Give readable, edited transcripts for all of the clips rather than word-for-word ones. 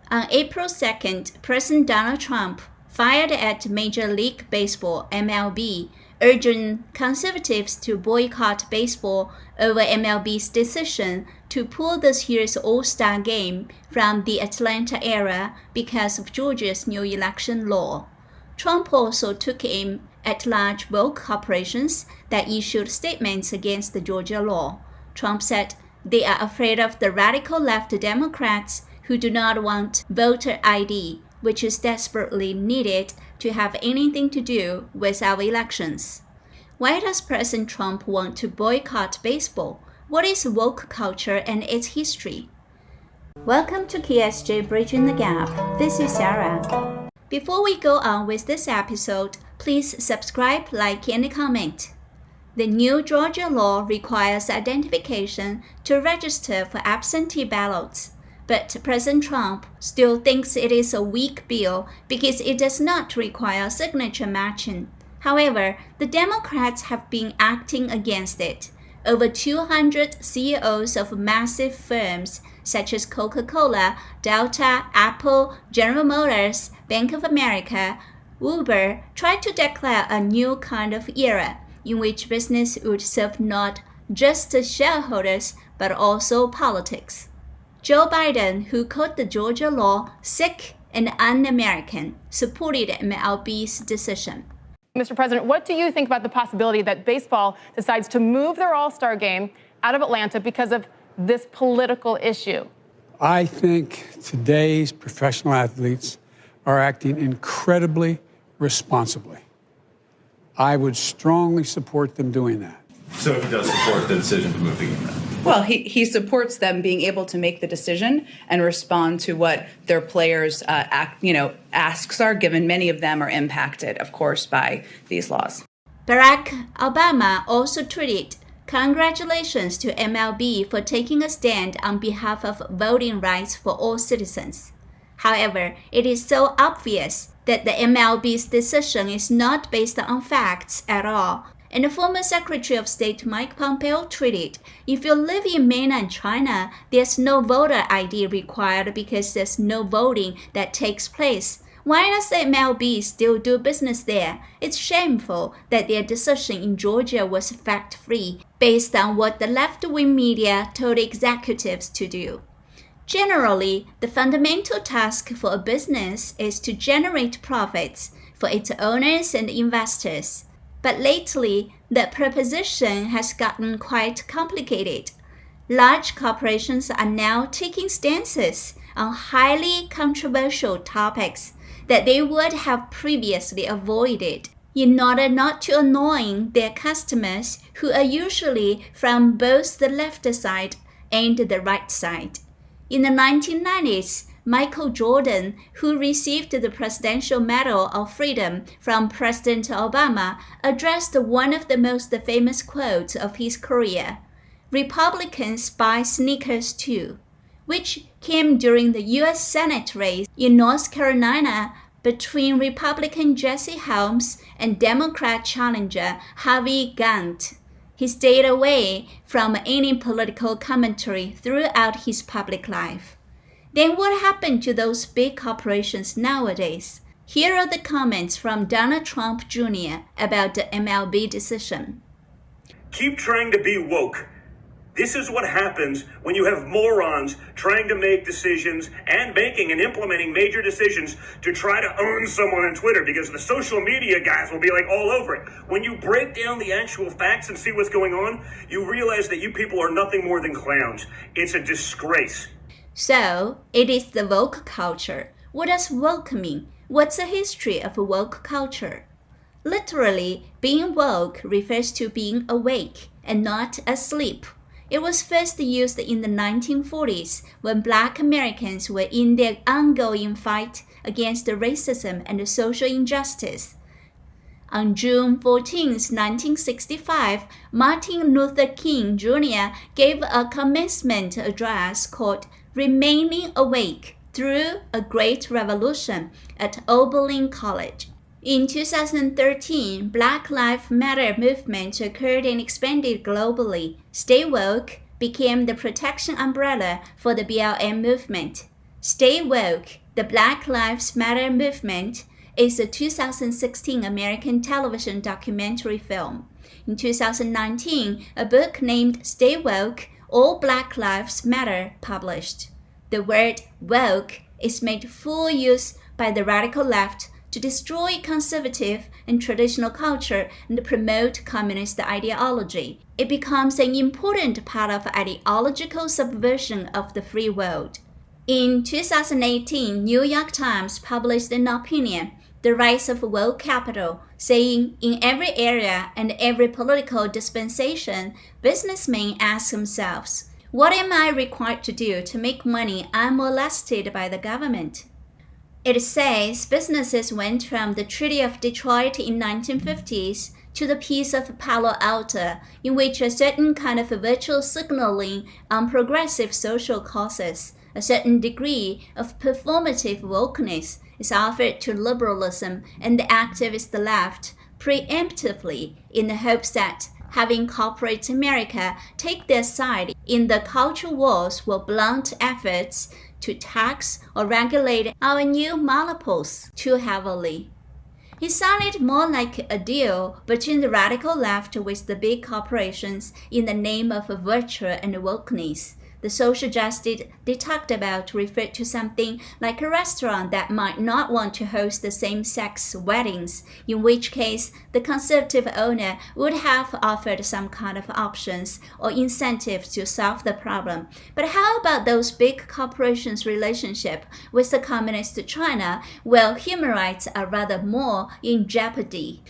On April 2nd, President Donald Trump fired at Major League Baseball (MLB), urging conservatives to boycott baseball over MLB's decision to pull this year's All-Star game from the Atlanta area because of Georgia's new election law. Trump also took aim at large woke corporations that issued statements against the Georgia law. Trump said they are afraid of the radical left Democrats who do not want voter ID, which is desperately needed to have anything to do with our elections. Why does President Trump want to boycott baseball? What is woke culture and its history? Welcome to KSJ-Bridging the Gap. This is Sarah. Before we go on with this episode, please subscribe, like, and comment. The new Georgia law requires identification to register for absentee ballots. But President Trump still thinks it is a weak bill because it does not require signature matching. However, the Democrats have been acting against it. Over 200 CEOs of massive firms such as Coca-Cola, Delta, Apple, General Motors, Bank of America, Uber tried to declare a new kind of era in which business would serve not just shareholders but also politics. Joe Biden, who called the Georgia law sick and un-American, supported MLB's decision. Mr. President, what do you think about the possibility that baseball decides to move their All-Star game out of Atlanta because of this political issue? I think today's professional athletes are acting incredibly responsibly. I would strongly support them doing that. So he does support the decision to move the game then? Well, he supports them being able to make the decision and respond to what their players' asks are, given many of them are impacted, of course, by these laws. Barack Obama also tweeted, "Congratulations to MLB for taking a stand on behalf of voting rights for all citizens." However, it is so obvious that the MLB's decision is not based on facts at all. And the former Secretary of State Mike Pompeo tweeted, "If you live in mainland China, there's no voter ID required because there's no voting that takes place. Why does the MLB still do business there? It's shameful that their decision in Georgia was fact-free, based on what the left-wing media told executives to do." Generally, the fundamental task for a business is to generate profits for its owners and investors. But lately, the proposition has gotten quite complicated. Large corporations are now taking stances on highly controversial topics that they would have previously avoided in order not to annoy their customers, who are usually from both the left side and the right side. In the 1990s, Michael Jordan, who received the Presidential Medal of Freedom from President Obama, addressed one of the most famous quotes of his career, "Republicans buy sneakers too," which came during the U.S. Senate race in North Carolina between Republican Jesse Helms and Democrat challenger Harvey Gantt. He stayed away from any political commentary throughout his public life. Then what happened to those big corporations nowadays? Here are the comments from Donald Trump Jr. about the MLB decision. Keep trying to be woke. This is what happens when you have morons trying to make decisions and making and implementing major decisions to try to own someone on Twitter, because the social media guys will be like all over it. When you break down the actual facts and see what's going on, you realize that you people are nothing more than clowns. It's a disgrace. So, it is the woke culture. What does woke mean? What's the history of woke culture? Literally, being woke refers to being awake and not asleep. It was first used in the 1940s when Black Americans were in their ongoing fight against racism and social injustice. On June 14, 1965, Martin Luther King Jr. gave a commencement address called "Remaining Awake Through a Great Revolution" at Oberlin College. In 2013, Black Lives Matter movement occurred and expanded globally. Stay Woke became the protection umbrella for the BLM movement. Stay Woke, The Black Lives Matter Movement is a 2016 American television documentary film. In 2019, a book named Stay Woke, All Black Lives Matter published. The word woke is made full use by the radical left to destroy conservative and traditional culture and promote communist ideology. It becomes an important part of ideological subversion of the free world. In 2018, New York Times published an opinion, The Rise of Woke Capital, saying in every area and every political dispensation, businessmen ask themselves, what am I required to do to make money unmolested by the government? It says businesses went from the Treaty of Detroit in 1950s to the Peace of Palo Alto, in which a certain kind of virtual signaling on progressive social causes, a certain degree of performative wokeness is offered to liberalism and the activist left preemptively in the hopes that having corporate America take their side in the culture wars will blunt efforts to tax or regulate our new monopoles too heavily. It sounded more like a deal between the radical left with the big corporations in the name of virtue and wokeness. The social justice they talked about referred to something like a restaurant that might not want to host the same-sex weddings, in which case the conservative owner would have offered some kind of options or incentives to solve the problem. But how about those big corporations' relationship with the communist China, where human rights are rather more in jeopardy?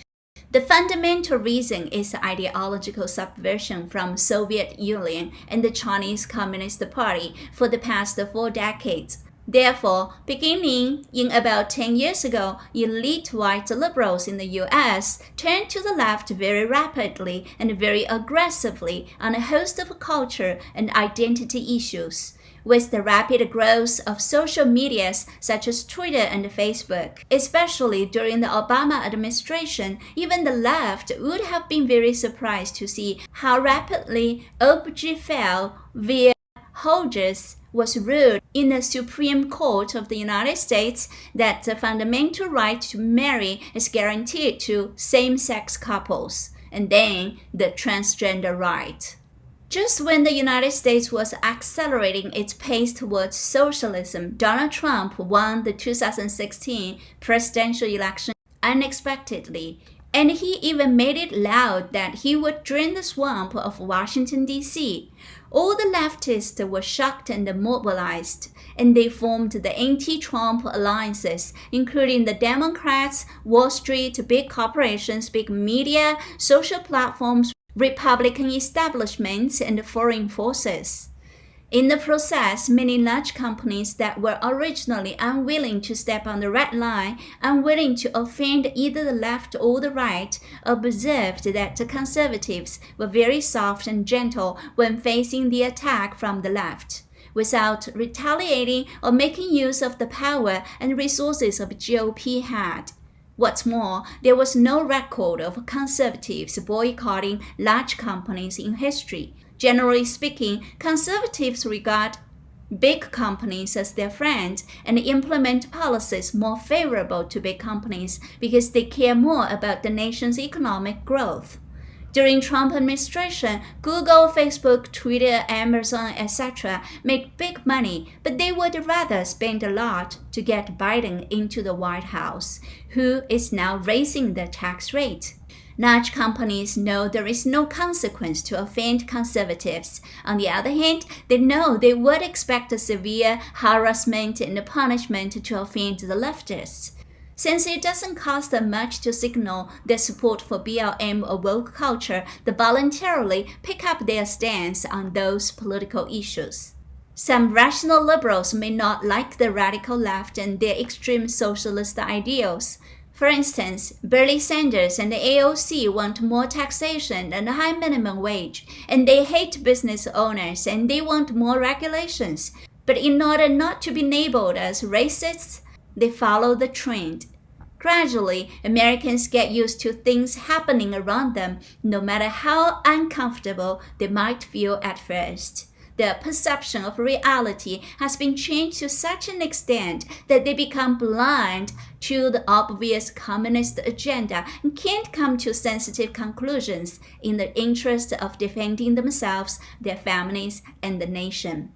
The fundamental reason is ideological subversion from Soviet Union and the Chinese Communist Party for the past 4 decades. Therefore, beginning in about 10 years ago, elite white liberals in the US turned to the left very rapidly and very aggressively on a host of culture and identity issues. With the rapid growth of social medias such as Twitter and Facebook, especially during the Obama administration, even the left would have been very surprised to see how rapidly OBJ fell via Hodges was ruled in the Supreme Court of the United States that the fundamental right to marry is guaranteed to same-sex couples, and then the transgender right. Just when the United States was accelerating its pace towards socialism, Donald Trump won the 2016 presidential election unexpectedly, and he even made it loud that he would drain the swamp of Washington, D.C. All the leftists were shocked and mobilized, and they formed the anti-Trump alliances, including the Democrats, Wall Street, big corporations, big media, social platforms, Republican establishments, and foreign forces. In the process, many large companies that were originally unwilling to step on the red line, unwilling to offend either the left or the right, observed that the conservatives were very soft and gentle when facing the attack from the left, without retaliating or making use of the power and resources of GOP had. What's more, there was no record of conservatives boycotting large companies in history. Generally speaking, conservatives regard big companies as their friends and implement policies more favorable to big companies because they care more about the nation's economic growth. During Trump administration, Google, Facebook, Twitter, Amazon, etc. made big money, but they would rather spend a lot to get Biden into the White House, who is now raising the tax rate. Large companies know there is no consequence to offend conservatives. On the other hand, they know they would expect a severe harassment and punishment to offend the leftists. Since it doesn't cost them much to signal their support for BLM or woke culture, they voluntarily pick up their stance on those political issues. Some rational liberals may not like the radical left and their extreme socialist ideals. For instance, Bernie Sanders and the AOC want more taxation and a high minimum wage, and they hate business owners and they want more regulations. But in order not to be labeled as racists, they follow the trend. Gradually, Americans get used to things happening around them, no matter how uncomfortable they might feel at first. Their perception of reality has been changed to such an extent that they become blind to the obvious communist agenda and can't come to sensitive conclusions in the interest of defending themselves, their families, and the nation.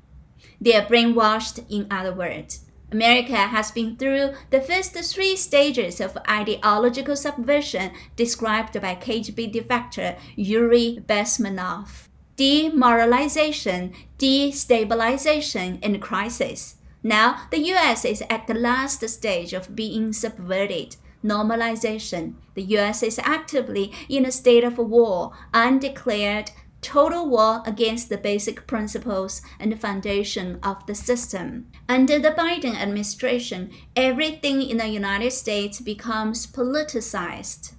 They are brainwashed, in other words. America has been through the first 3 stages of ideological subversion described by KGB defector Yuri Bezmenov: demoralization, destabilization, and crisis. Now, the U.S. is at the last stage of being subverted, normalization. The U.S. is actively in a state of war, undeclared, total war against the basic principles and foundation of the system. Under the Biden administration, everything in the United States becomes politicized.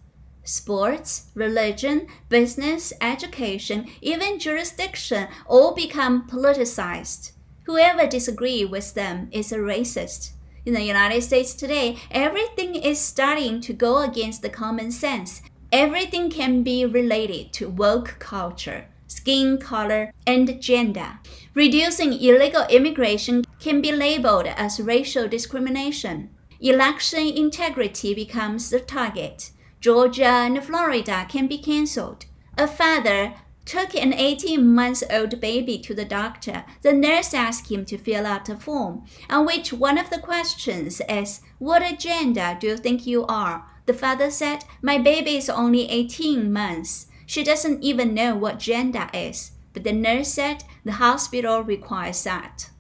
Sports, religion, business, education, even jurisdiction all become politicized. Whoever disagrees with them is a racist. In the United States today, everything is starting to go against the common sense. Everything can be related to woke culture, skin color, and gender. Reducing illegal immigration can be labeled as racial discrimination. Election integrity becomes the target. Georgia and Florida can be cancelled. A father took an 18-month-old baby to the doctor. The nurse asked him to fill out a form, on which one of the questions is, "What gender do you think you are?" The father said, "My baby is only 18 months. She doesn't even know what gender is." But the nurse said the hospital requires that.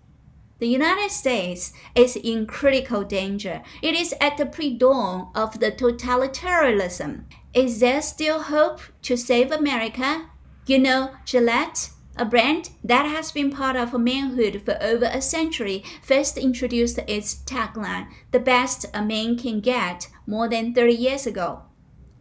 The United States is in critical danger. It is at the pre-dawn of the totalitarianism. Is there still hope to save America? You know, Gillette, a brand that has been part of manhood for over a century, first introduced its tagline, "The best a man can get," more than 30 years ago.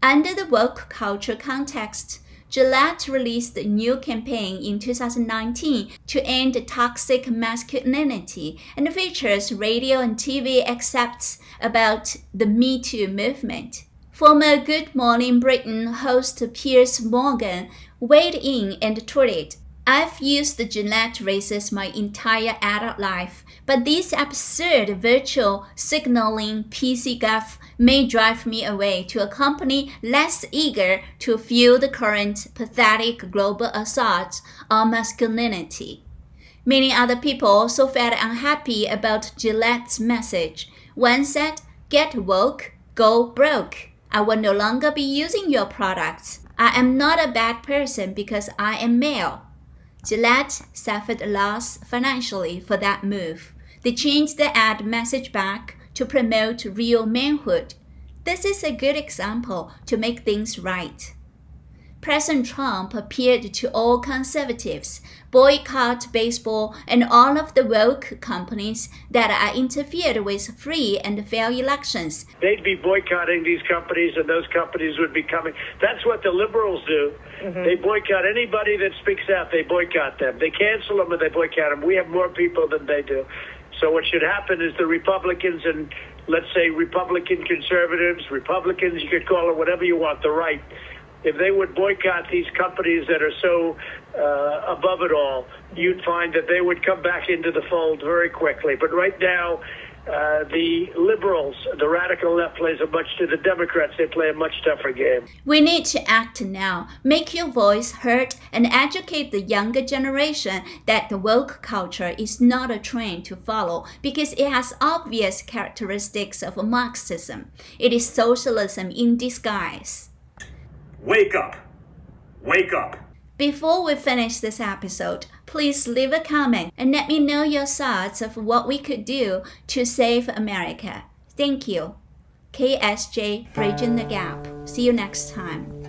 Under the woke culture context, Gillette released a new campaign in 2019 to end toxic masculinity and features radio and TV excerpts about the Me Too movement. Former Good Morning Britain host Piers Morgan weighed in and tweeted, "I've used Gillette razors my entire adult life, but this absurd virtual signaling PC guff may drive me away to a company less eager to fuel the current pathetic global assault on masculinity." Many other people also felt unhappy about Gillette's message. One said, "Get woke, go broke. I will no longer be using your products. I am not a bad person because I am male." Gillette suffered a loss financially for that move. They changed the ad message back to promote real manhood. This is a good example to make things right. President Trump appealed to all conservatives, boycott baseball and all of the woke companies that are interfered with free and fair elections. They'd be boycotting these companies, and those companies would be coming. That's what the liberals do. They boycott anybody that speaks out. They boycott them. They cancel them, or they boycott them. We have more people than they do. So what should happen is the Republicans and, let's say, Republican conservatives, Republicans, you could call it whatever you want, the right, if they would boycott these companies that are so above it all, you'd find that they would come back into the fold very quickly. But right now, the liberals, the radical left, plays a much to the Democrats. They play a much tougher game. We need to act now, make your voice heard, and educate the younger generation that the woke culture is not a trend to follow because it has obvious characteristics of Marxism. It is socialism in disguise. Wake up. Wake up. Before we finish this episode, please leave a comment and let me know your thoughts of what we could do to save America. Thank you. KSJ Bridging the Gap. See you next time.